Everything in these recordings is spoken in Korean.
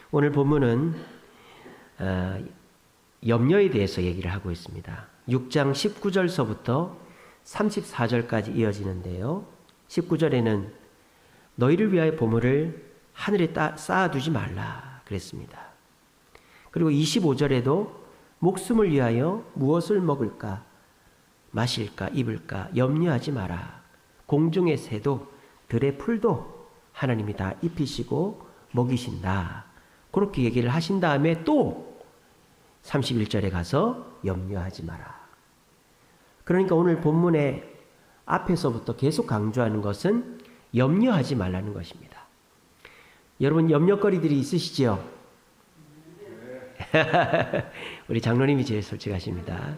오늘 본문은 염려에 대해서 얘기를 하고 있습니다. 6장 19절서부터 34절까지 이어지는데요. 19절에는 너희를 위하여 보물을 하늘에 쌓아두지 말라 그랬습니다. 그리고 25절에도 목숨을 위하여 무엇을 먹을까, 마실까, 입을까 염려하지 마라. 공중의 새도 들의 풀도 하나님이 다 입히시고 먹이신다. 그렇게 얘기를 하신 다음에 또 31절에 가서 염려하지 마라. 그러니까 오늘 본문의 앞에서부터 계속 강조하는 것은 염려하지 말라는 것입니다. 여러분 염려거리들이 있으시죠? 우리 장로님이 제일 솔직하십니다.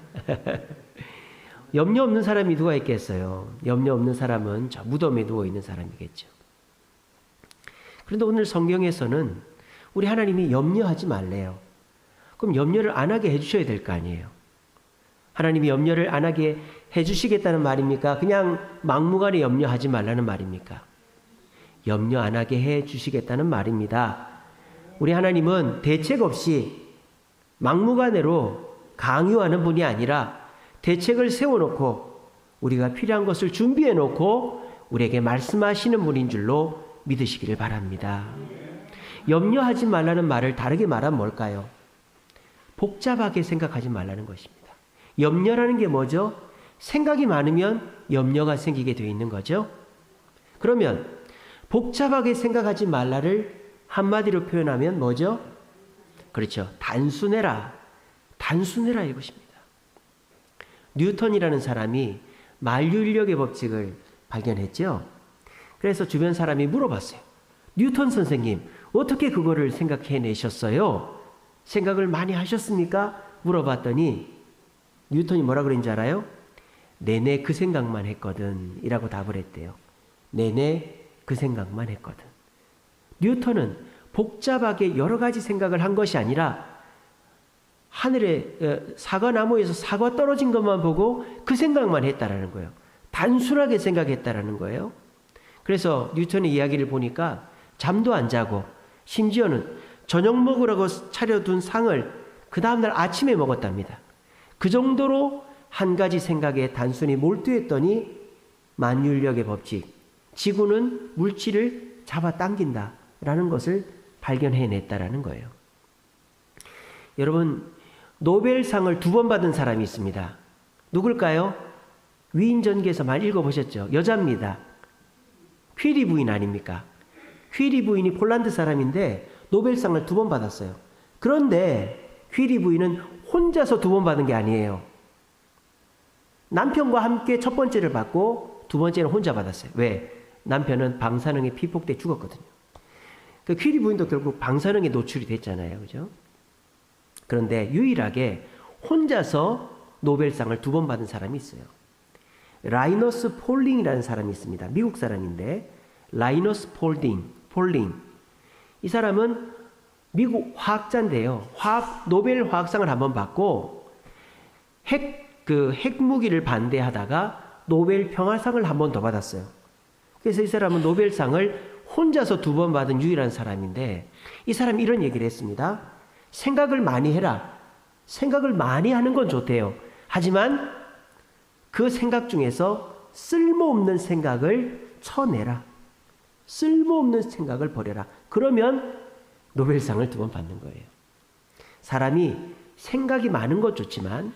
염려 없는 사람이 누가 있겠어요? 염려 없는 사람은 저 무덤에 누워있는 사람이겠죠. 그런데 오늘 성경에서는 우리 하나님이 염려하지 말래요. 그럼 염려를 안 하게 해주셔야 될 거 아니에요. 하나님이 염려를 안 하게 해주시겠다는 말입니까? 그냥 막무가내 염려하지 말라는 말입니까? 염려 안 하게 해주시겠다는 말입니다. 우리 하나님은 대책 없이 막무가내로 강요하는 분이 아니라 대책을 세워놓고 우리가 필요한 것을 준비해놓고 우리에게 말씀하시는 분인 줄로 믿으시기를 바랍니다. 염려하지 말라는 말을 다르게 말하면 뭘까요? 복잡하게 생각하지 말라는 것입니다. 염려라는 게 뭐죠? 생각이 많으면 염려가 생기게 되어 있는 거죠. 그러면 복잡하게 생각하지 말라를 한마디로 표현하면 뭐죠? 그렇죠. 단순해라. 단순해라 이것입니다. 뉴턴이라는 사람이 만류인력의 법칙을 발견했죠. 그래서 주변 사람이 물어봤어요. 뉴턴 선생님, 어떻게 그거를 생각해내셨어요? 생각을 많이 하셨습니까? 물어봤더니 뉴턴이 뭐라 그랬는지 알아요? 내내 그 생각만 했거든 이라고 답을 했대요. 내내 그 생각만 했거든. 뉴턴은 복잡하게 여러 가지 생각을 한 것이 아니라 하늘에 사과나무에서 사과 떨어진 것만 보고 그 생각만 했다라는 거예요. 단순하게 생각했다라는 거예요. 그래서 뉴턴의 이야기를 보니까 잠도 안 자고 심지어는 저녁 먹으라고 차려둔 상을 그 다음날 아침에 먹었답니다. 그 정도로 한 가지 생각에 단순히 몰두했더니 만유인력의 법칙, 지구는 물질을 잡아당긴다라는 것을 발견해냈다라는 거예요. 여러분, 노벨상을 2번 받은 사람이 있습니다. 누굴까요? 위인전기에서 많이 읽어보셨죠? 여자입니다. 퀴리 부인 아닙니까? 퀴리 부인이 폴란드 사람인데 노벨상을 2번 받았어요. 그런데 퀴리 부인은 혼자서 2번 받은 게 아니에요. 남편과 함께 첫 번째를 받고 두 번째는 혼자 받았어요. 왜? 남편은 방사능에 피폭돼 죽었거든요. 그 퀴리 부인도 결국 방사능에 노출이 됐잖아요. 그죠? 그런데 유일하게 혼자서 노벨상을 2번 받은 사람이 있어요. 라이너스 폴링이라는 사람이 있습니다. 미국 사람인데 라이너스 폴링. 이 사람은 미국 화학자인데요. 노벨 화학상을 한번 받고 핵무기를 반대하다가 노벨 평화상을 한 번 더 받았어요. 그래서 이 사람은 노벨상을 혼자서 2번 받은 유일한 사람인데 이 사람이 이런 얘기를 했습니다. 생각을 많이 해라. 생각을 많이 하는 건 좋대요. 하지만 그 생각 중에서 쓸모없는 생각을 쳐내라. 쓸모없는 생각을 버려라. 그러면 노벨상을 2번 받는 거예요. 사람이 생각이 많은 것 좋지만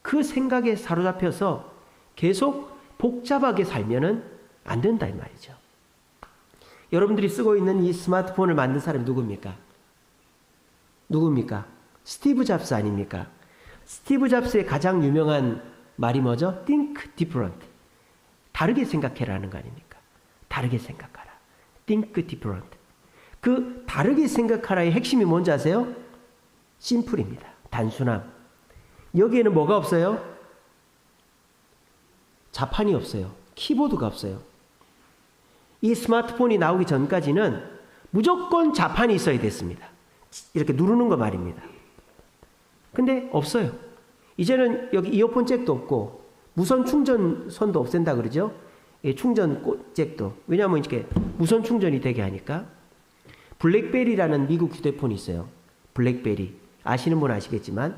그 생각에 사로잡혀서 계속 복잡하게 살면은 안 된다 이 말이죠. 여러분들이 쓰고 있는 이 스마트폰을 만든 사람이 누굽니까? 스티브 잡스 아닙니까? 스티브 잡스의 가장 유명한 말이 뭐죠? Think different. 다르게 생각해라는 거 아닙니까? 다르게 생각하라. Think different. 그 다르게 생각하라의 핵심이 뭔지 아세요? 심플입니다. 단순함. 여기에는 뭐가 없어요? 자판이 없어요. 키보드가 없어요. 이 스마트폰이 나오기 전까지는 무조건 자판이 있어야 됐습니다. 이렇게 누르는 거 말입니다. 근데 없어요. 이제는 여기 이어폰 잭도 없고 무선 충전선도 없앤다 그러죠? 충전 잭도. 왜냐하면 이렇게 무선 충전이 되게 하니까 블랙베리라는 미국 휴대폰이 있어요. 블랙베리. 아시는 분 아시겠지만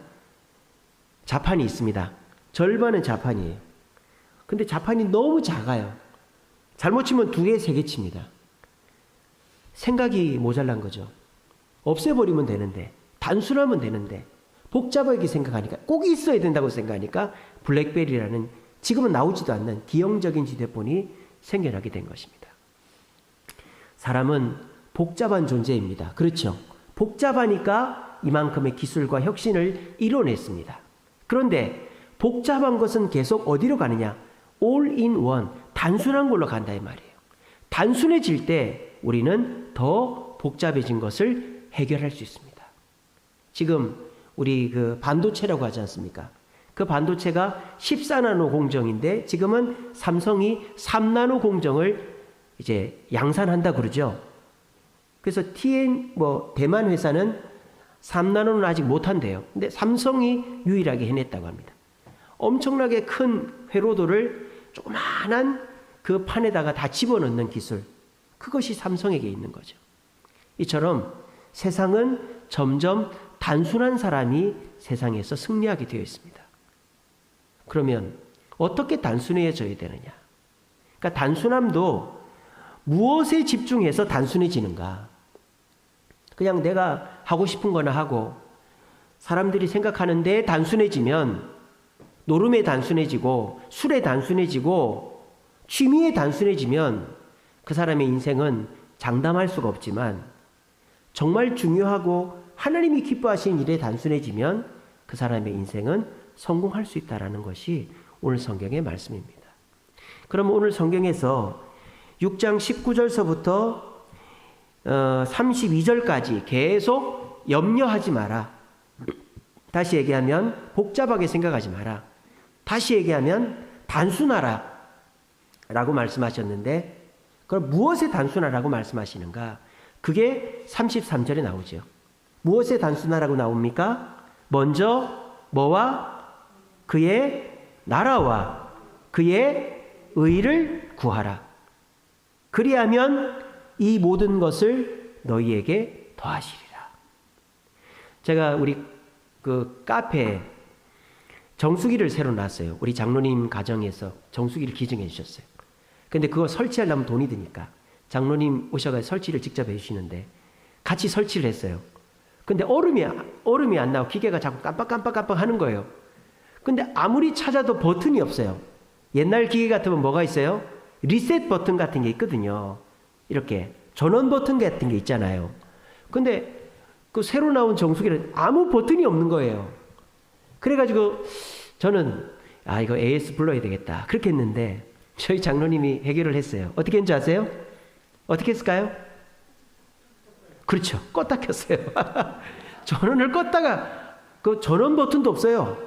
자판이 있습니다. 절반은 자판이에요. 근데 자판이 너무 작아요. 잘못 치면 2개, 3개 칩니다. 생각이 모자란 거죠. 없애버리면 되는데, 단순하면 되는데, 복잡하게 생각하니까, 꼭 있어야 된다고 생각하니까 블랙베리라는 지금은 나오지도 않는 기형적인 휴대폰이 생겨나게 된 것입니다. 사람은 복잡한 존재입니다. 그렇죠? 복잡하니까 이만큼의 기술과 혁신을 이뤄냈습니다. 그런데 복잡한 것은 계속 어디로 가느냐? all in one, 단순한 걸로 간다 이 말이에요. 단순해질 때 우리는 더 복잡해진 것을 해결할 수 있습니다. 지금 우리 그 반도체라고 하지 않습니까? 그 반도체가 14나노 공정인데 지금은 삼성이 3나노 공정을 이제 양산한다 그러죠. 그래서 대만 회사는 3나노는 아직 못한대요. 근데 삼성이 유일하게 해냈다고 합니다. 엄청나게 큰 회로도를 조그마한 그 판에다가 다 집어넣는 기술. 그것이 삼성에게 있는 거죠. 이처럼 세상은 점점 단순한 사람이 세상에서 승리하게 되어 있습니다. 그러면 어떻게 단순해져야 되느냐? 그러니까 단순함도 무엇에 집중해서 단순해지는가? 그냥 내가 하고 싶은 거나 하고 사람들이 생각하는데 단순해지면 노름에 단순해지고 술에 단순해지고 취미에 단순해지면 그 사람의 인생은 장담할 수가 없지만 정말 중요하고 하나님이 기뻐하시는 일에 단순해지면 그 사람의 인생은 성공할 수 있다는 것이 오늘 성경의 말씀입니다. 그럼 오늘 성경에서 6장 19절서부터 32절까지 계속 염려하지 마라. 다시 얘기하면 복잡하게 생각하지 마라. 다시 얘기하면 단순하라 라고 말씀하셨는데 그럼 무엇에 단순하라고 말씀하시는가? 그게 33절에 나오죠. 무엇에 단순하라고 나옵니까? 먼저 뭐와? 그의 나라와 그의 의를 구하라. 그리하면 이 모든 것을 너희에게 더하시리라. 제가 우리 그 카페에 정수기를 새로 놨어요. 우리 장로님 가정에서 정수기를 기증해 주셨어요. 근데 그거 설치하려면 돈이 드니까 장로님 오셔가지고 설치를 직접 해주시는데 같이 설치를 했어요. 근데 얼음이 안 나오고 기계가 자꾸 깜빡깜빡깜빡 하는 거예요. 근데 아무리 찾아도 버튼이 없어요. 옛날 기계 같으면 뭐가 있어요? 리셋 버튼 같은 게 있거든요. 이렇게 전원 버튼 같은 게 있잖아요. 근데 그 새로 나온 정수기는 아무 버튼이 없는 거예요. 그래가지고 저는 이거 AS 불러야 되겠다 그렇게 했는데 저희 장로님이 해결을 했어요. 어떻게 했는지 아세요? 어떻게 했을까요? 그렇죠. 껐다 켰어요. 전원을 껐다가 그 전원 버튼도 없어요.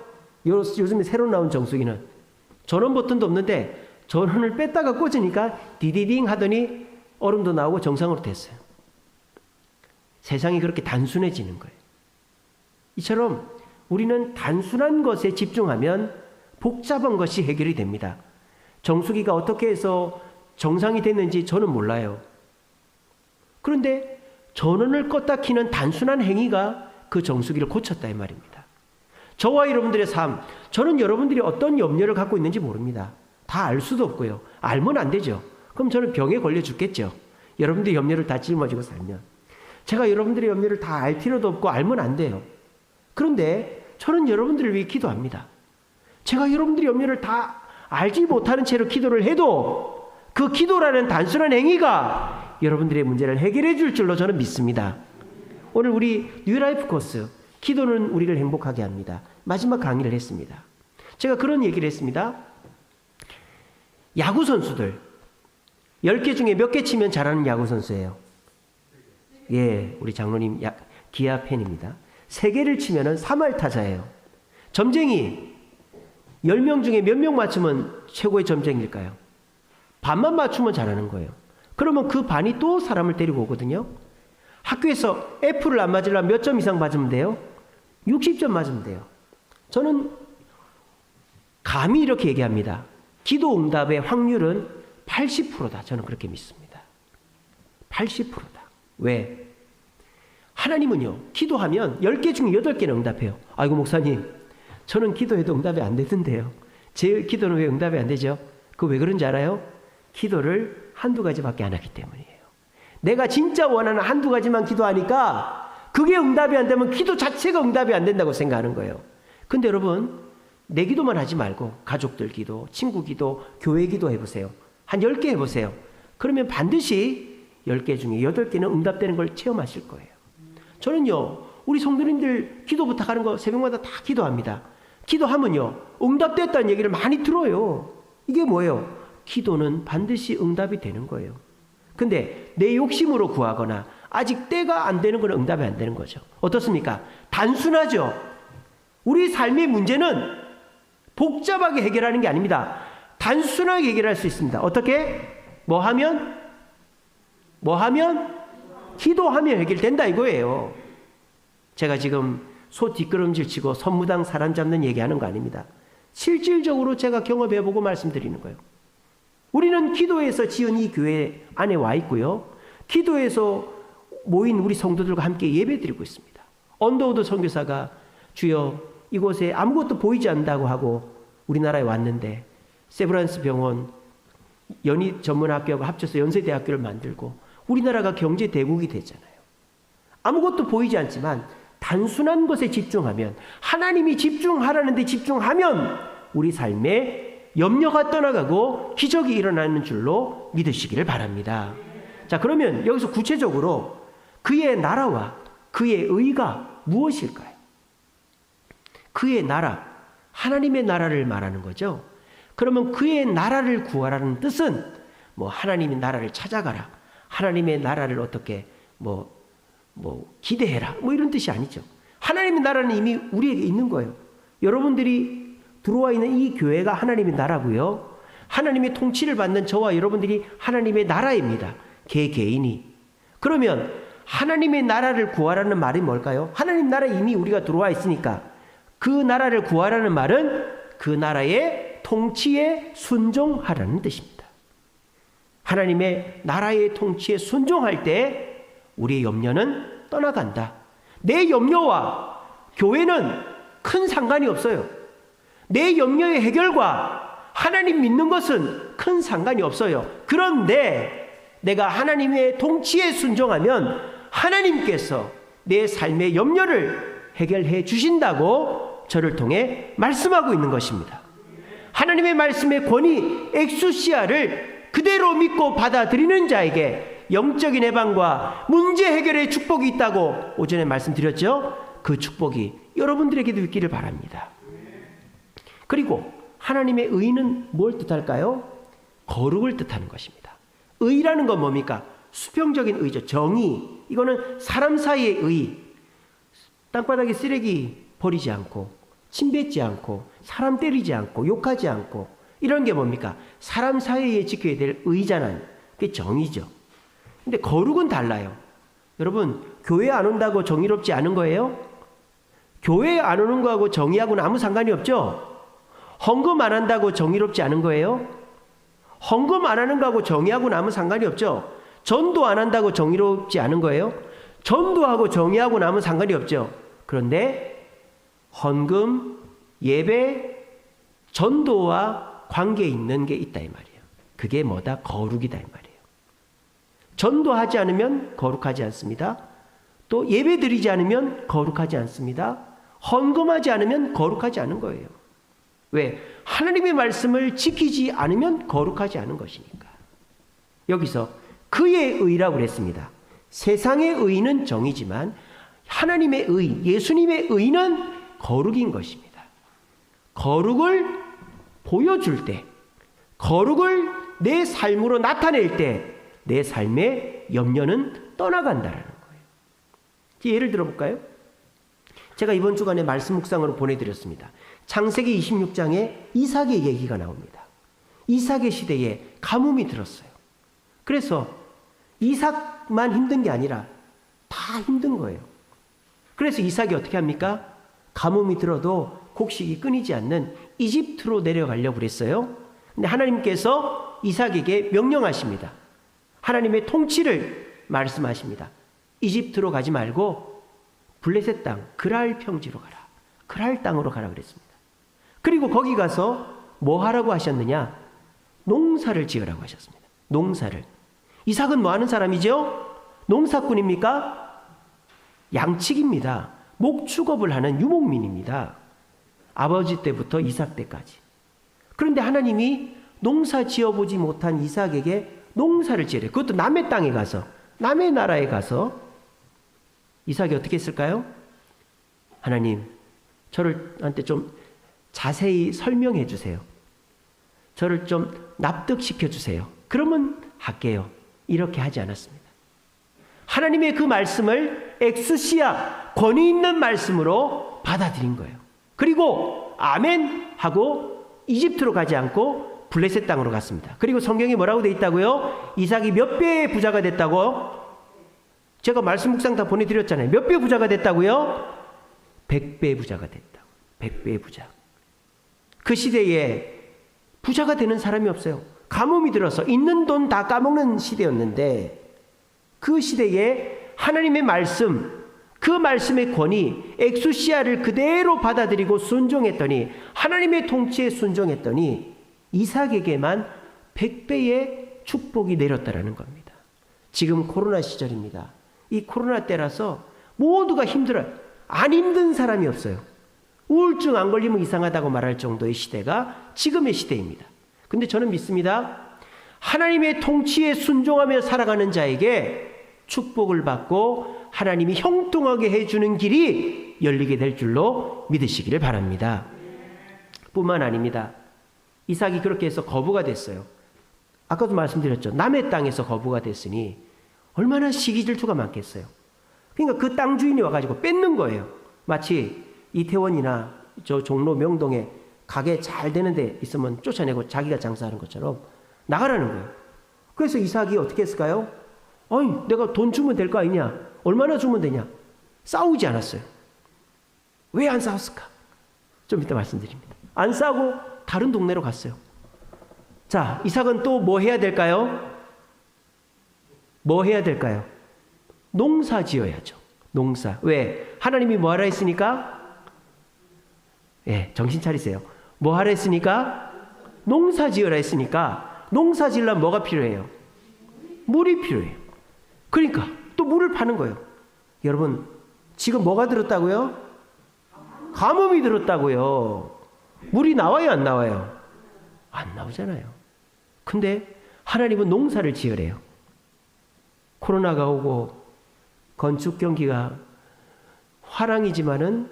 요즘에 새로 나온 정수기는 전원 버튼도 없는데 전원을 뺐다가 꽂으니까 디디딩 하더니 얼음도 나오고 정상으로 됐어요. 세상이 그렇게 단순해지는 거예요. 이처럼 우리는 단순한 것에 집중하면 복잡한 것이 해결이 됩니다. 정수기가 어떻게 해서 정상이 됐는지 저는 몰라요. 그런데 전원을 껐다 키는 단순한 행위가 그 정수기를 고쳤다 이 말입니다. 저와 여러분들의 삶, 저는 여러분들이 어떤 염려를 갖고 있는지 모릅니다. 다 알 수도 없고요. 알면 안 되죠. 그럼 저는 병에 걸려 죽겠죠. 여러분들의 염려를 다 짊어지고 살면. 제가 여러분들의 염려를 다 알 필요도 없고 알면 안 돼요. 그런데 저는 여러분들을 위해 기도합니다. 제가 여러분들의 염려를 다 알지 못하는 채로 기도를 해도 그 기도라는 단순한 행위가 여러분들의 문제를 해결해 줄 줄로 저는 믿습니다. 오늘 우리 뉴라이프 코스 기도는 우리를 행복하게 합니다. 마지막 강의를 했습니다. 제가 그런 얘기를 했습니다. 야구 선수들 10개 중에 몇 개 치면 잘하는 야구 선수예요? 예, 우리 장로님 기아 팬입니다. 3개를 치면은 3할 타자예요. 점쟁이 10명 중에 몇 명 맞추면 최고의 점쟁이일까요? 반만 맞추면 잘하는 거예요. 그러면 그 반이 또 사람을 데리고 오거든요. 학교에서 F를 안 맞으려면 몇 점 이상 맞으면 돼요? 60점 맞으면 돼요. 저는 감히 이렇게 얘기합니다. 기도 응답의 확률은 80%다. 저는 그렇게 믿습니다. 80%다. 왜? 하나님은요, 기도하면 10개 중에 8개는 응답해요. 아이고 목사님, 저는 기도해도 응답이 안 되던데요. 제 기도는 왜 응답이 안 되죠? 그거 왜 그런지 알아요? 기도를 한두 가지밖에 안 하기 때문이에요. 내가 진짜 원하는 한두 가지만 기도하니까 그게 응답이 안 되면 기도 자체가 응답이 안 된다고 생각하는 거예요. 근데 여러분, 내 기도만 하지 말고 가족들 기도, 친구 기도, 교회 기도 해보세요. 한 10개 해보세요. 그러면 반드시 10개 중에 8개는 응답되는 걸 체험하실 거예요. 저는요, 우리 성도님들 기도 부탁하는 거 새벽마다 다 기도합니다. 기도하면요, 응답됐다는 얘기를 많이 들어요. 이게 뭐예요? 기도는 반드시 응답이 되는 거예요. 근데 내 욕심으로 구하거나 아직 때가 안 되는 건 응답이 안 되는 거죠. 어떻습니까? 단순하죠. 우리 삶의 문제는 복잡하게 해결하는 게 아닙니다. 단순하게 해결할 수 있습니다. 어떻게? 뭐 하면? 기도하면 해결된다 이거예요. 제가 지금 소 뒷걸음질 치고 선무당 사람 잡는 얘기하는 거 아닙니다. 실질적으로 제가 경험해보고 말씀드리는 거예요. 우리는 기도해서 지은 이 교회 안에 와 있고요. 기도해서 모인 우리 성도들과 함께 예배드리고 있습니다. 언더우드 선교사가 주여 이곳에 아무것도 보이지 않는다고 하고 우리나라에 왔는데 세브란스 병원 연희 전문학교하고 합쳐서 연세대학교를 만들고 우리나라가 경제 대국이 됐잖아요. 아무것도 보이지 않지만 단순한 것에 집중하면, 하나님이 집중하라는 데 집중하면 우리 삶에 염려가 떠나가고 기적이 일어나는 줄로 믿으시기를 바랍니다. 자, 그러면 여기서 구체적으로 그의 나라와 그의 의가 무엇일까요? 그의 나라, 하나님의 나라를 말하는 거죠. 그러면 그의 나라를 구하라는 뜻은 뭐 하나님의 나라를 찾아가라, 하나님의 나라를 어떻게 기대해라, 뭐 이런 뜻이 아니죠. 하나님의 나라는 이미 우리에게 있는 거예요. 여러분들이 들어와 있는 이 교회가 하나님의 나라고요. 하나님의 통치를 받는 저와 여러분들이 하나님의 나라입니다. 개인이. 그러면 하나님의 나라를 구하라는 말이 뭘까요? 하나님 나라에 이미 우리가 들어와 있으니까 그 나라를 구하라는 말은 그 나라의 통치에 순종하라는 뜻입니다. 하나님의 나라의 통치에 순종할 때 우리의 염려는 떠나간다. 내 염려와 교회는 큰 상관이 없어요. 내 염려의 해결과 하나님 믿는 것은 큰 상관이 없어요. 그런데 내가 하나님의 통치에 순종하면 하나님께서 내 삶의 염려를 해결해 주신다고 저를 통해 말씀하고 있는 것입니다. 하나님의 말씀의 권위, 엑수시아를 그대로 믿고 받아들이는 자에게 영적인 해방과 문제 해결의 축복이 있다고 오전에 말씀드렸죠. 그 축복이 여러분들에게도 있기를 바랍니다. 그리고 하나님의 의는 뭘 뜻할까요? 거룩을 뜻하는 것입니다. 의라는 건 뭡니까? 수평적인 의죠. 정의. 이거는 사람 사이의 의. 땅바닥에 쓰레기 버리지 않고, 침 뱉지 않고, 사람 때리지 않고, 욕하지 않고, 이런 게 뭡니까? 사람 사이에 지켜야 될 의잖아요. 그게 정의죠. 근데 거룩은 달라요. 여러분, 교회 안 온다고 정의롭지 않은 거예요? 교회 안 오는 거하고 정의하고는 아무 상관이 없죠? 헌금 안 한다고 정의롭지 않은 거예요? 헌금 안 하는 거하고 정의하고는 아무 상관이 없죠? 전도 안 한다고 정의롭지 않은 거예요? 전도하고 정의하고는 아무 상관이 없죠? 그런데 헌금, 예배, 전도와 관계 있는 게 있다 이 말이에요. 그게 뭐다? 거룩이다 이 말이에요. 전도하지 않으면 거룩하지 않습니다. 또 예배 드리지 않으면 거룩하지 않습니다. 헌금하지 않으면 거룩하지 않은 거예요. 왜? 하나님의 말씀을 지키지 않으면 거룩하지 않은 것이니까. 여기서 그의 의라고 그랬습니다. 세상의 의는 정의지만 하나님의 의, 예수님의 의는 거룩인 것입니다. 거룩을 보여줄 때, 거룩을 내 삶으로 나타낼 때 내 삶의 염려는 떠나간다라는 거예요. 예를 들어볼까요? 제가 이번 주간에 말씀 묵상으로 보내드렸습니다. 창세기 26장에 이삭의 얘기가 나옵니다. 이삭의 시대에 가뭄이 들었어요. 그래서 이삭만 힘든 게 아니라 다 힘든 거예요. 그래서 이삭이 어떻게 합니까? 가뭄이 들어도 곡식이 끊이지 않는 이집트로 내려가려고 그랬어요. 근데 하나님께서 이삭에게 명령하십니다. 하나님의 통치를 말씀하십니다. 이집트로 가지 말고 블레셋 땅 그랄 평지로 가라. 그랄 땅으로 가라 그랬습니다. 그리고 거기 가서 뭐 하라고 하셨느냐? 농사를 지으라고 하셨습니다. 농사를. 이삭은 뭐 하는 사람이죠? 농사꾼입니까? 양치기입니다. 목축업을 하는 유목민입니다. 아버지 때부터 이삭 때까지. 그런데 하나님이 농사 지어보지 못한 이삭에게 농사를 지으래요. 그것도 남의 땅에 가서, 남의 나라에 가서. 이삭이 어떻게 했을까요? 하나님, 저를한테 좀 자세히 설명해 주세요. 저를 좀 납득시켜 주세요. 그러면 할게요. 이렇게 하지 않았습니다. 하나님의 그 말씀을 엑스시아, 권위 있는 말씀으로 받아들인 거예요. 그리고 아멘 하고 이집트로 가지 않고 블레셋 땅으로 갔습니다. 그리고 성경에 뭐라고 돼 있다고요? 이삭이 몇 배의 부자가 됐다고? 제가 말씀 묵상 다 보내드렸잖아요. 몇 배 부자가 됐다고요? 100배의 부자가 됐다고. 100배의 부자. 그 시대에 부자가 되는 사람이 없어요. 가뭄이 들어서 있는 돈 다 까먹는 시대였는데, 그 시대에 하나님의 말씀, 그 말씀의 권위, 엑수시아를 그대로 받아들이고 순종했더니, 하나님의 통치에 순종했더니 이삭에게만 100배의 축복이 내렸다라는 겁니다. 지금 코로나 시절입니다. 이 코로나 때라서 모두가 힘들어요. 안 힘든 사람이 없어요. 우울증 안 걸리면 이상하다고 말할 정도의 시대가 지금의 시대입니다. 근데 저는 믿습니다. 하나님의 통치에 순종하며 살아가는 자에게 축복을 받고 하나님이 형통하게 해주는 길이 열리게 될 줄로 믿으시기를 바랍니다. 뿐만 아닙니다. 이삭이 그렇게 해서 거부가 됐어요. 아까도 말씀드렸죠. 남의 땅에서 거부가 됐으니 얼마나 시기 질투가 많겠어요. 그러니까 그 땅 주인이 와가지고 뺏는 거예요. 마치 이태원이나 저 종로 명동에 가게 잘 되는 데 있으면 쫓아내고 자기가 장사하는 것처럼 나가라는 거예요. 그래서 이삭이 어떻게 했을까요? 아니, 내가 돈 주면 될 거 아니냐? 얼마나 주면 되냐? 싸우지 않았어요. 왜 안 싸웠을까? 좀 이따 말씀드립니다. 안 싸우고 다른 동네로 갔어요. 자, 이삭은 또 뭐 해야 될까요? 뭐 해야 될까요? 농사 지어야죠. 농사. 왜? 하나님이 뭐 하라 했으니까? 예, 정신 차리세요. 뭐 하라 했으니까? 농사 지으라 했으니까 농사 지으려면 뭐가 필요해요? 물이 필요해요. 그러니까 또 물을 파는 거예요. 여러분, 지금 뭐가 들었다고요? 가뭄이 들었다고요. 물이 나와요, 안 나와요? 안 나오잖아요. 근데 하나님은 농사를 지으래요. 코로나가 오고 건축 경기가 화랑이지만은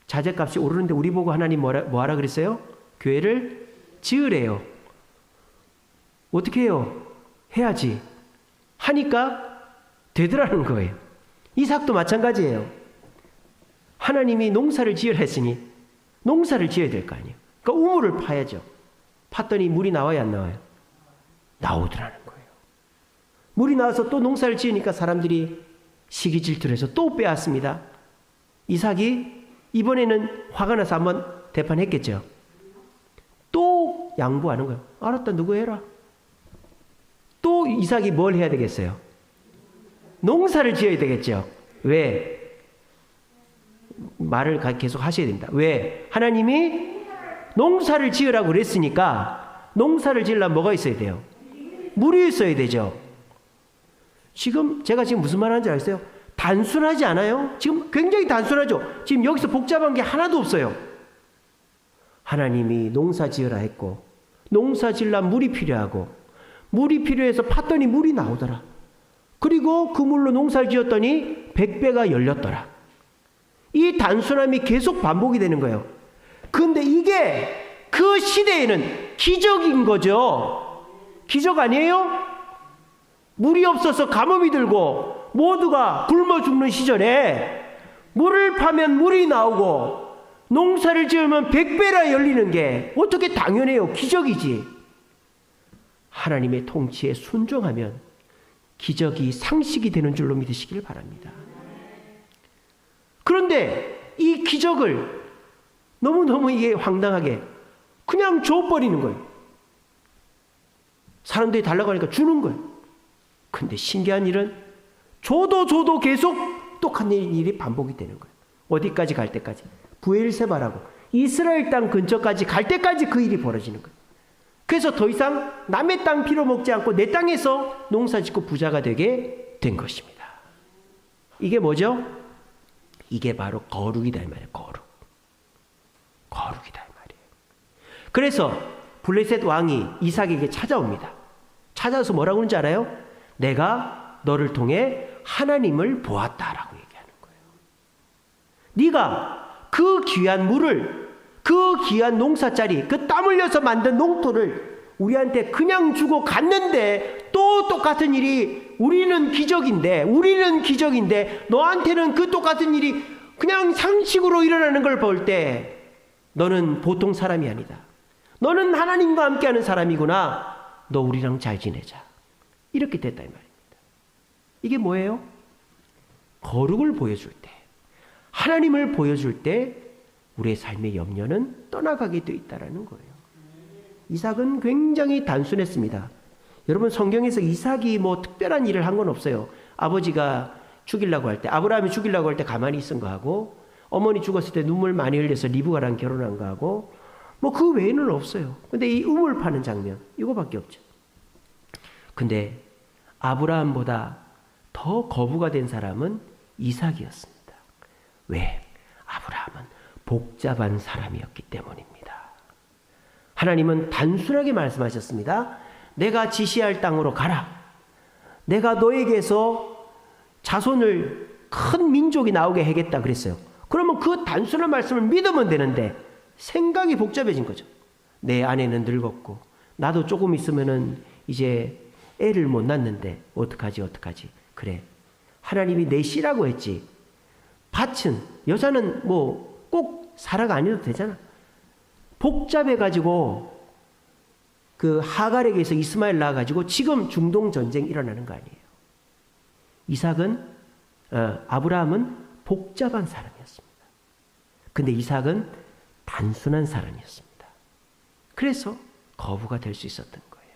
자재값이 오르는데 우리 보고 하나님 뭐하라 그랬어요? 교회를 지으래요. 어떻게 해요? 해야지. 하니까 되더라는 거예요. 이삭도 마찬가지예요. 하나님이 농사를 지으라 했으니 농사를 지어야 될 거 아니에요. 그러니까 우물을 파야죠. 팠더니 물이 나와요, 안 나와요? 나오더라는 거예요. 물이 나와서 또 농사를 지으니까 사람들이 시기 질투를 해서 또 빼앗습니다. 이삭이 이번에는 화가 나서 한번 대판했겠죠. 또 양보하는 거예요. 알았다, 누구 해라. 또 이삭이 뭘 해야 되겠어요? 농사를 지어야 되겠죠. 왜? 말을 계속 하셔야 됩니다. 왜? 하나님이 농사를 지으라고 그랬으니까 농사를 지으려면 뭐가 있어야 돼요? 물이 있어야 되죠. 제가 지금 무슨 말 하는지 아세요? 단순하지 않아요? 지금 굉장히 단순하죠? 지금 여기서 복잡한 게 하나도 없어요. 하나님이 농사 지으라 했고 농사 지으려면 물이 필요하고 물이 필요해서 팠더니 물이 나오더라. 그리고 그 물로 농사를 지었더니 100배가 열렸더라. 이 단순함이 계속 반복이 되는 거예요. 그런데 이게 그 시대에는 기적인 거죠. 기적 아니에요? 물이 없어서 가뭄이 들고 모두가 굶어 죽는 시절에 물을 파면 물이 나오고 농사를 지으면 100배나 열리는 게 어떻게 당연해요? 기적이지. 하나님의 통치에 순종하면 기적이 상식이 되는 줄로 믿으시길 바랍니다. 그런데 이 기적을 너무너무 이게 황당하게 그냥 줘버리는 거예요. 사람들이 달라고 하니까 주는 거예요. 근데 신기한 일은 줘도 계속 똑똑한 일이 반복이 되는 거예요. 어디까지 갈 때까지? 브엘세바라고 이스라엘 땅 근처까지 갈 때까지 그 일이 벌어지는 거예요. 그래서 더 이상 남의 땅 필요 먹지 않고 내 땅에서 농사 짓고 부자가 되게 된 것입니다. 이게 뭐죠? 이게 바로 거룩이다 이 말이에요. 거룩이다 이 말이에요. 그래서 블레셋 왕이 이삭에게 찾아옵니다. 찾아와서 뭐라고 하는지 알아요? 내가 너를 통해 하나님을 보았다라고 얘기하는 거예요. 네가 그 귀한 물을, 그 귀한 농사짜리, 그 땀 흘려서 만든 농토를 우리한테 그냥 주고 갔는데 또 똑같은 일이 우리는 기적인데 너한테는 그 똑같은 일이 그냥 상식으로 일어나는 걸 볼 때 너는 보통 사람이 아니다. 너는 하나님과 함께하는 사람이구나. 너 우리랑 잘 지내자. 이렇게 됐다 이 말입니다. 이게 뭐예요? 거룩을 보여줄 때, 하나님을 보여줄 때 우리의 삶의 염려는 떠나가게 되어 있다는 거예요. 이삭은 굉장히 단순했습니다. 여러분 성경에서 이삭이 뭐 특별한 일을 한 건 없어요. 아버지가 죽이려고 할 때, 아브라함이 죽이려고 할 때 가만히 있은 거하고, 어머니 죽었을 때 눈물 많이 흘려서 리브가랑 결혼한 거하고, 뭐 그 외에는 없어요. 근데 이 우물 파는 장면, 이거밖에 없죠. 근데 아브라함보다 더 거부가 된 사람은 이삭이었습니다. 왜? 아브라함은 복잡한 사람이었기 때문입니다. 하나님은 단순하게 말씀하셨습니다. 내가 지시할 땅으로 가라. 내가 너에게서 자손을 큰 민족이 나오게 하겠다 그랬어요. 그러면 그 단순한 말씀을 믿으면 되는데 생각이 복잡해진 거죠. 내 아내는 늙었고 나도 조금 있으면은 이제 애를 못 낳는데 어떡하지? 그래. 하나님이 내 씨라고 했지. 밭은 여자는 뭐 꼭 사라가 아니어도 되잖아. 복잡해가지고 그 하갈에게서 이스마엘 낳아가지고 지금 중동 전쟁 일어나는 거 아니에요. 아브라함은 복잡한 사람이었습니다. 근데 이삭은 단순한 사람이었습니다. 그래서 거부가 될 수 있었던 거예요.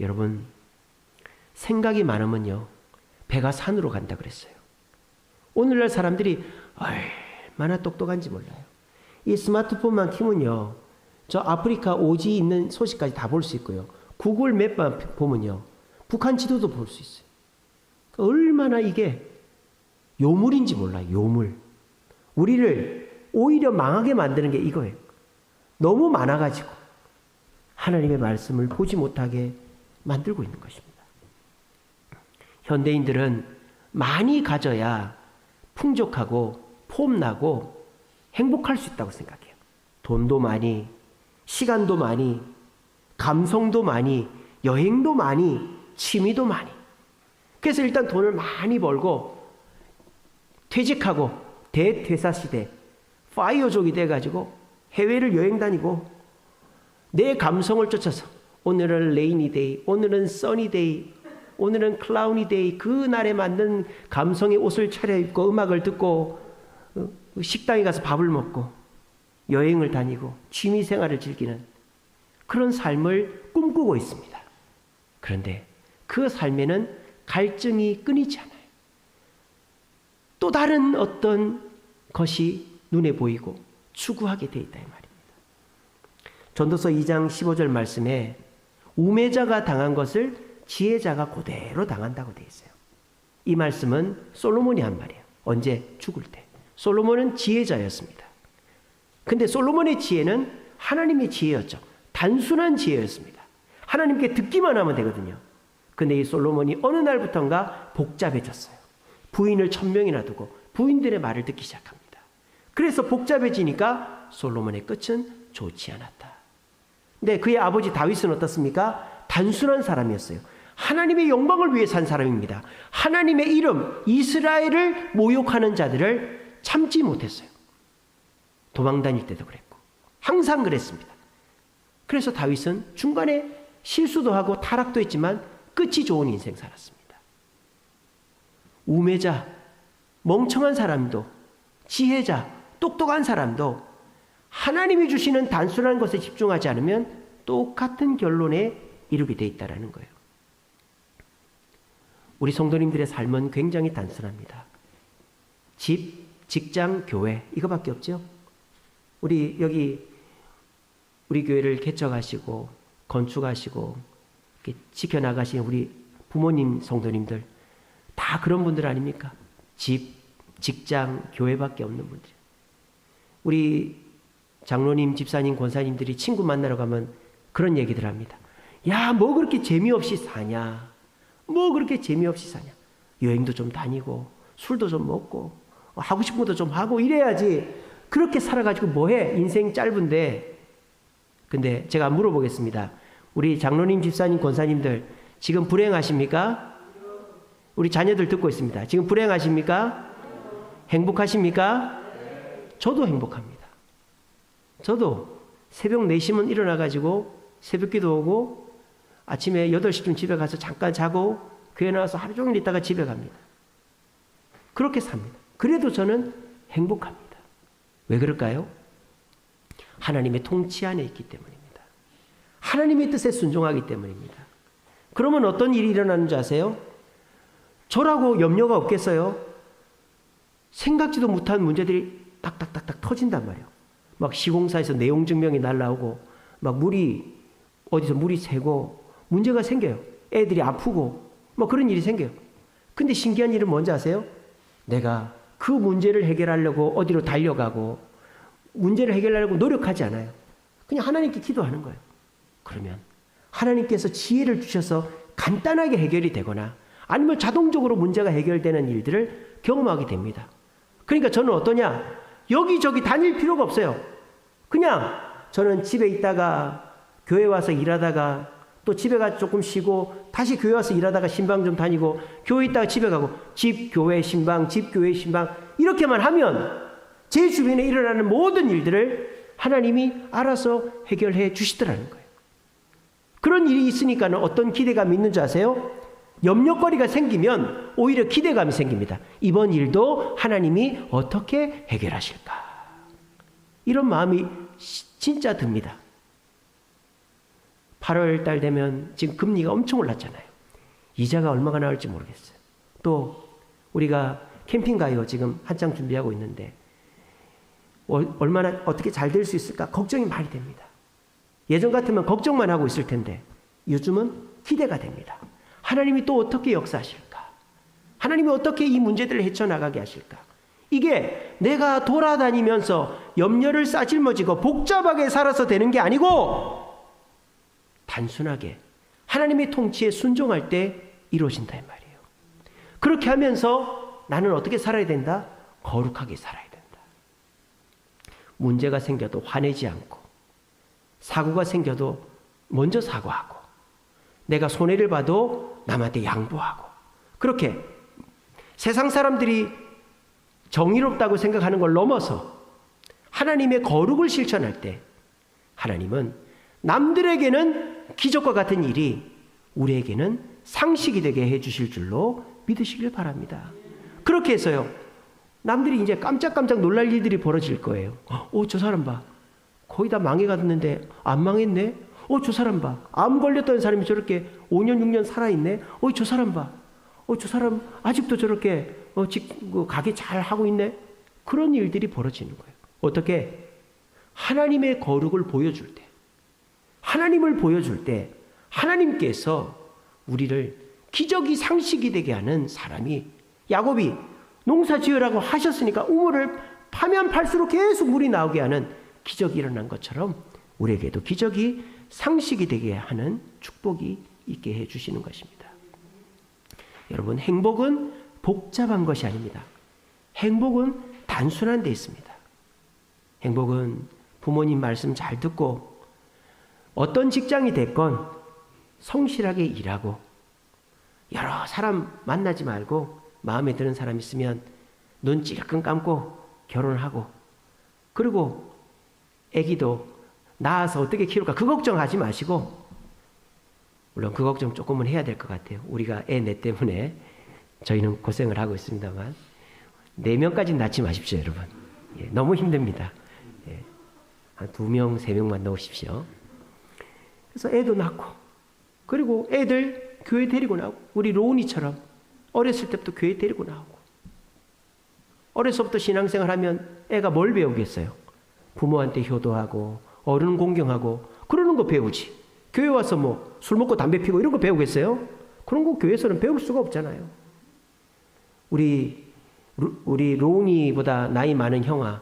여러분 생각이 많으면요 배가 산으로 간다 그랬어요. 오늘날 사람들이 얼마나 똑똑한지 몰라요. 이 스마트폰만 키면요 저 아프리카 오지 있는 소식까지 다 볼 수 있고요. 구글 맵만 보면요 북한 지도도 볼 수 있어요. 얼마나 이게 요물인지 몰라요. 요물. 우리를 오히려 망하게 만드는 게 이거예요. 너무 많아가지고 하나님의 말씀을 보지 못하게 만들고 있는 것입니다. 현대인들은 많이 가져야 풍족하고 폼나고 행복할 수 있다고 생각해요. 돈도 많이, 시간도 많이, 감성도 많이, 여행도 많이, 취미도 많이. 그래서 일단 돈을 많이 벌고 퇴직하고 대퇴사 시대 파이어족이 돼가지고 해외를 여행 다니고 내 감성을 쫓아서 오늘은 레이니 데이, 오늘은 써니 데이, 오늘은 클라우니 데이, 그 날에 맞는 감성의 옷을 차려입고 음악을 듣고 식당에 가서 밥을 먹고 여행을 다니고 취미생활을 즐기는 그런 삶을 꿈꾸고 있습니다. 그런데 그 삶에는 갈증이 끊이지 않아요. 또 다른 어떤 것이 눈에 보이고 추구하게 돼 있다 이 말입니다. 전도서 2장 15절 말씀에 우매자가 당한 것을 지혜자가 그대로 당한다고 돼 있어요. 이 말씀은 솔로몬이 한 말이에요. 언제? 죽을 때. 솔로몬은 지혜자였습니다. 근데 솔로몬의 지혜는 하나님의 지혜였죠. 단순한 지혜였습니다. 하나님께 듣기만 하면 되거든요. 근데 이 솔로몬이 어느 날부턴가 복잡해졌어요. 부인을 1000명이나 두고 부인들의 말을 듣기 시작합니다. 그래서 복잡해지니까 솔로몬의 끝은 좋지 않았다. 근데 그의 아버지 다윗은 어떻습니까? 단순한 사람이었어요. 하나님의 영광을 위해 산 사람입니다. 하나님의 이름 이스라엘을 모욕하는 자들을 참지 못했어요. 도망 다닐 때도 그랬고 항상 그랬습니다. 그래서 다윗은 중간에 실수도 하고 타락도 했지만 끝이 좋은 인생 살았습니다. 우매자, 멍청한 사람도, 지혜자, 똑똑한 사람도 하나님이 주시는 단순한 것에 집중하지 않으면 똑같은 결론에 이르게 돼 있다는 거예요. 우리 성도님들의 삶은 굉장히 단순합니다. 집, 직장, 교회 이거밖에 없죠. 우리 여기 우리 교회를 개척하시고 건축하시고 이렇게 지켜나가신 우리 부모님 성도님들 다 그런 분들 아닙니까? 집, 직장, 교회밖에 없는 분들. 우리 장로님, 집사님, 권사님들이 친구 만나러 가면 그런 얘기들 합니다. 야, 뭐 그렇게 재미없이 사냐? 뭐 그렇게 재미없이 사냐? 여행도 좀 다니고 술도 좀 먹고 하고 싶은 것도 좀 하고 이래야지. 그렇게 살아가지고 뭐해? 인생 짧은데. 근데 제가 물어보겠습니다. 우리 장로님, 집사님, 권사님들 지금 불행하십니까? 우리 자녀들 듣고 있습니다. 지금 불행하십니까? 행복하십니까? 저도 행복합니다. 저도 새벽 4시면 일어나가지고 새벽기도 오고 아침에 8시쯤 집에 가서 잠깐 자고 교회 나와서 하루 종일 있다가 집에 갑니다. 그렇게 삽니다. 그래도 저는 행복합니다. 왜 그럴까요? 하나님의 통치 안에 있기 때문입니다. 하나님의 뜻에 순종하기 때문입니다. 그러면 어떤 일이 일어나는 줄 아세요? 저라고 염려가 없겠어요? 생각지도 못한 문제들이 딱딱딱딱 터진단 말이에요. 막 시공사에서 내용 증명이 날라오고 막 어디서 물이 새고 문제가 생겨요. 애들이 아프고 뭐 그런 일이 생겨요. 근데 신기한 일은 뭔지 아세요? 내가 그 문제를 해결하려고 어디로 달려가고 문제를 해결하려고 노력하지 않아요. 그냥 하나님께 기도하는 거예요. 그러면 하나님께서 지혜를 주셔서 간단하게 해결이 되거나 아니면 자동적으로 문제가 해결되는 일들을 경험하게 됩니다. 그러니까 저는 어떠냐? 여기저기 다닐 필요가 없어요. 그냥 저는 집에 있다가 교회 와서 일하다가 또 집에 가서 조금 쉬고 다시 교회 와서 일하다가 신방 좀 다니고 교회 있다가 집에 가고 집, 교회, 신방, 집, 교회, 신방 이렇게만 하면 제 주변에 일어나는 모든 일들을 하나님이 알아서 해결해 주시더라는 거예요. 그런 일이 있으니까는 어떤 기대감이 있는 줄 아세요? 염려거리가 생기면 오히려 기대감이 생깁니다. 이번 일도 하나님이 어떻게 해결하실까? 이런 마음이 진짜 듭니다. 8월 달 되면 지금 금리가 엄청 올랐잖아요. 이자가 얼마가 나올지 모르겠어요. 또 우리가 캠핑 가요 지금 한창 준비하고 있는데 얼마나 어떻게 잘 될 수 있을까 걱정이 많이 됩니다. 예전 같으면 걱정만 하고 있을 텐데 요즘은 기대가 됩니다. 하나님이 또 어떻게 역사하실까? 하나님이 어떻게 이 문제들을 헤쳐나가게 하실까? 이게 내가 돌아다니면서 염려를 싸질머지고 복잡하게 살아서 되는 게 아니고 단순하게 하나님의 통치에 순종할 때 이루어진다 이 말이에요. 그렇게 하면서 나는 어떻게 살아야 된다? 거룩하게 살아야 된다. 문제가 생겨도 화내지 않고 사고가 생겨도 먼저 사과하고 내가 손해를 봐도 남한테 양보하고 그렇게 세상 사람들이 정의롭다고 생각하는 걸 넘어서 하나님의 거룩을 실천할 때 하나님은 남들에게는 기적과 같은 일이 우리에게는 상식이 되게 해주실 줄로 믿으시길 바랍니다. 그렇게 해서요 남들이 이제 깜짝깜짝 놀랄 일들이 벌어질 거예요. 저 사람 봐. 거의 다 망해갔는데 안 망했네. 저 사람 봐. 암 걸렸던 사람이 저렇게 5년 6년 살아있네. 저 사람 봐. 저 사람 아직도 저렇게 가게 잘 하고 있네. 그런 일들이 벌어지는 거예요. 어떻게? 하나님의 거룩을 보여줄 때 하나님을 보여줄 때 하나님께서 우리를 기적이 상식이 되게 하는 사람이 야곱이 농사 지으라고 하셨으니까 우물을 파면 팔수록 계속 물이 나오게 하는 기적이 일어난 것처럼 우리에게도 기적이 상식이 되게 하는 축복이 있게 해주시는 것입니다. 여러분 행복은 복잡한 것이 아닙니다. 행복은 단순한 데 있습니다. 행복은 부모님 말씀 잘 듣고 어떤 직장이 됐건 성실하게 일하고 여러 사람 만나지 말고 마음에 드는 사람 있으면 눈 찔끔 감고 결혼하고 그리고 아기도 낳아서 어떻게 키울까 그 걱정하지 마시고 물론 그 걱정 조금은 해야 될 것 같아요. 우리가 애 넷 때문에 저희는 고생을 하고 있습니다만 4명까지는 낳지 마십시오 여러분. 너무 힘듭니다. 한 2명 3명만 넣으십시오. 그래서 애도 낳고 그리고 애들 교회 데리고 나오고 우리 로운이처럼 어렸을 때부터 교회 데리고 나오고 어려서부터 신앙생활 하면 애가 뭘 배우겠어요? 부모한테 효도하고 어른 공경하고 그러는 거 배우지. 교회 와서 뭐 술 먹고 담배 피고 이런 거 배우겠어요? 그런 거 교회에서는 배울 수가 없잖아요. 우리 로운이보다 나이 많은 형아,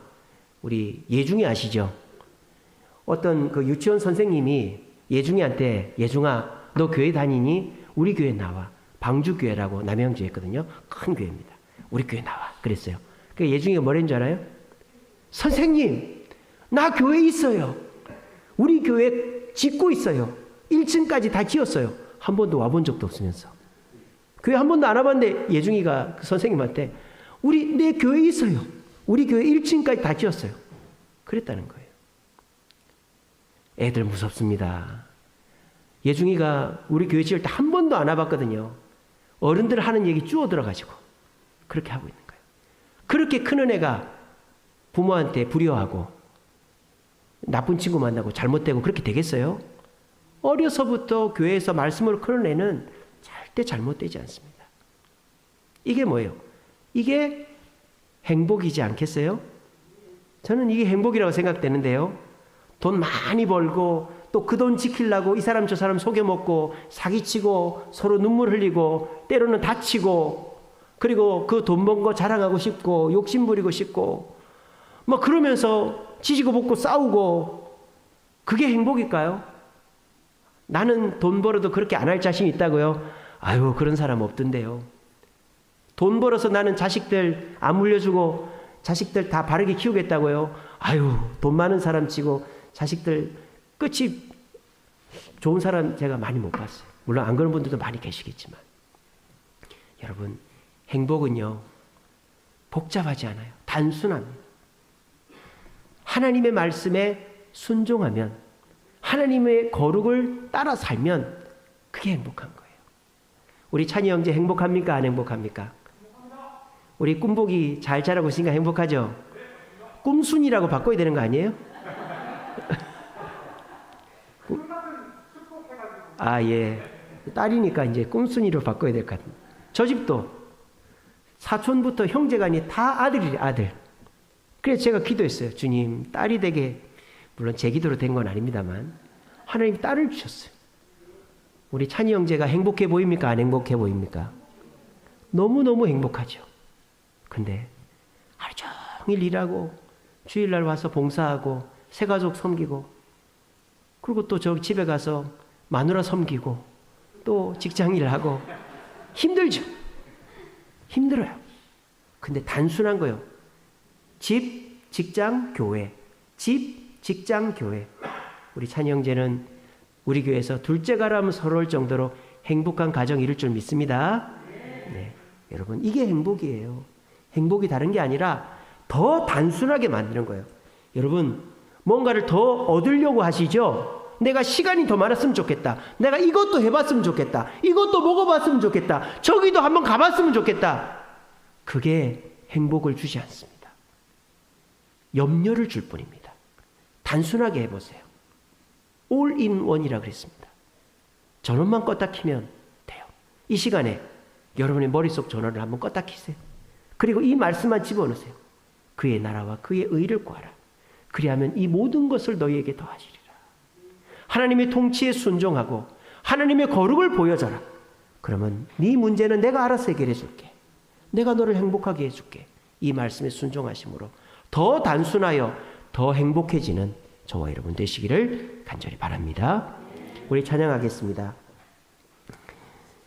우리 예중이 아시죠? 어떤 그 유치원 선생님이 예중이한테, 예중아 너 교회 다니니? 우리 교회 나와. 방주교회라고 남양주에 있거든요. 큰 교회입니다. 우리 교회 나와. 그랬어요. 그 예중이가 뭐랬는 줄 알아요? 선생님, 나 교회 있어요. 우리 교회 짓고 있어요. 1층까지 다 지었어요. 한 번도 와본 적도 없으면서. 교회 한 번도 안 와봤는데 예중이가 그 선생님한테 내 교회 있어요. 우리 교회 1층까지 다 지었어요. 그랬다는 거예요. 애들 무섭습니다. 예중이가 우리 교회 지을 때 한 번도 안 와봤거든요. 어른들 하는 얘기 주워 들어가지고 그렇게 하고 있는 거예요. 그렇게 크는 애가 부모한테 불효하고 나쁜 친구 만나고 잘못되고 그렇게 되겠어요? 어려서부터 교회에서 말씀을 크는 애는 절대 잘못되지 않습니다. 이게 뭐예요? 이게 행복이지 않겠어요? 저는 이게 행복이라고 생각되는데요. 돈 많이 벌고 또 그 돈 지키려고 이 사람 저 사람 속여먹고 사기치고 서로 눈물 흘리고 때로는 다치고 그리고 그 돈 번 거 자랑하고 싶고 욕심 부리고 싶고 막 그러면서 지지고 볶고 싸우고 그게 행복일까요? 나는 돈 벌어도 그렇게 안 할 자신 있다고요? 아유, 그런 사람 없던데요. 돈 벌어서 나는 자식들 안 물려주고 자식들 다 바르게 키우겠다고요? 아유, 돈 많은 사람 치고 자식들 끝이 좋은 사람 제가 많이 못 봤어요. 물론 안 그런 분들도 많이 계시겠지만. 여러분, 행복은요, 복잡하지 않아요. 단순합니다. 하나님의 말씀에 순종하면 하나님의 거룩을 따라 살면 그게 행복한 거예요. 우리 찬이 형제 행복합니까? 안 행복합니까? 우리 꿈복이 잘 자라고 있으니까 행복하죠? 꿈순이라고 바꿔야 되는 거 아니에요? 아, 예. 딸이니까 이제 꿈순이로 바꿔야 될 것 같아요. 저 집도 사촌부터 형제간이 다 아들이래, 아들. 그래서 제가 기도했어요. 주님, 딸이 되게, 물론 제 기도로 된 건 아닙니다만 하나님이 딸을 주셨어요. 우리 찬이 형제가 행복해 보입니까? 안 행복해 보입니까? 너무너무 행복하죠. 근데 하루 종일 일하고 주일날 와서 봉사하고 새가족 섬기고 그리고 또 저 집에 가서 마누라 섬기고 또 직장일하고 힘들죠. 힘들어요. 근데 단순한 거요. 집, 직장, 교회. 집, 직장, 교회. 우리 찬이 형제는 우리 교회에서 둘째 가라면 서러울 정도로 행복한 가정이 이룰 줄 믿습니다. 네. 여러분, 이게 행복이에요. 행복이 다른 게 아니라 더 단순하게 만드는 거예요. 여러분, 뭔가를 더 얻으려고 하시죠? 내가 시간이 더 많았으면 좋겠다. 내가 이것도 해봤으면 좋겠다. 이것도 먹어봤으면 좋겠다. 저기도 한번 가봤으면 좋겠다. 그게 행복을 주지 않습니다. 염려를 줄 뿐입니다. 단순하게 해보세요. All in one이라 그랬습니다. 전원만 껐다 키면 돼요. 이 시간에 여러분의 머릿속 전원을 한번 껐다 키세요. 그리고 이 말씀만 집어넣으세요. 그의 나라와 그의 의를 구하라. 그리하면 이 모든 것을 너희에게 더하시리라. 하나님의 통치에 순종하고 하나님의 거룩을 보여줘라. 그러면 네 문제는 내가 알아서 해결해 줄게. 내가 너를 행복하게 해줄게. 이 말씀에 순종하심으로 더 단순하여 더 행복해지는 저와 여러분 되시기를 간절히 바랍니다. 우리 찬양하겠습니다.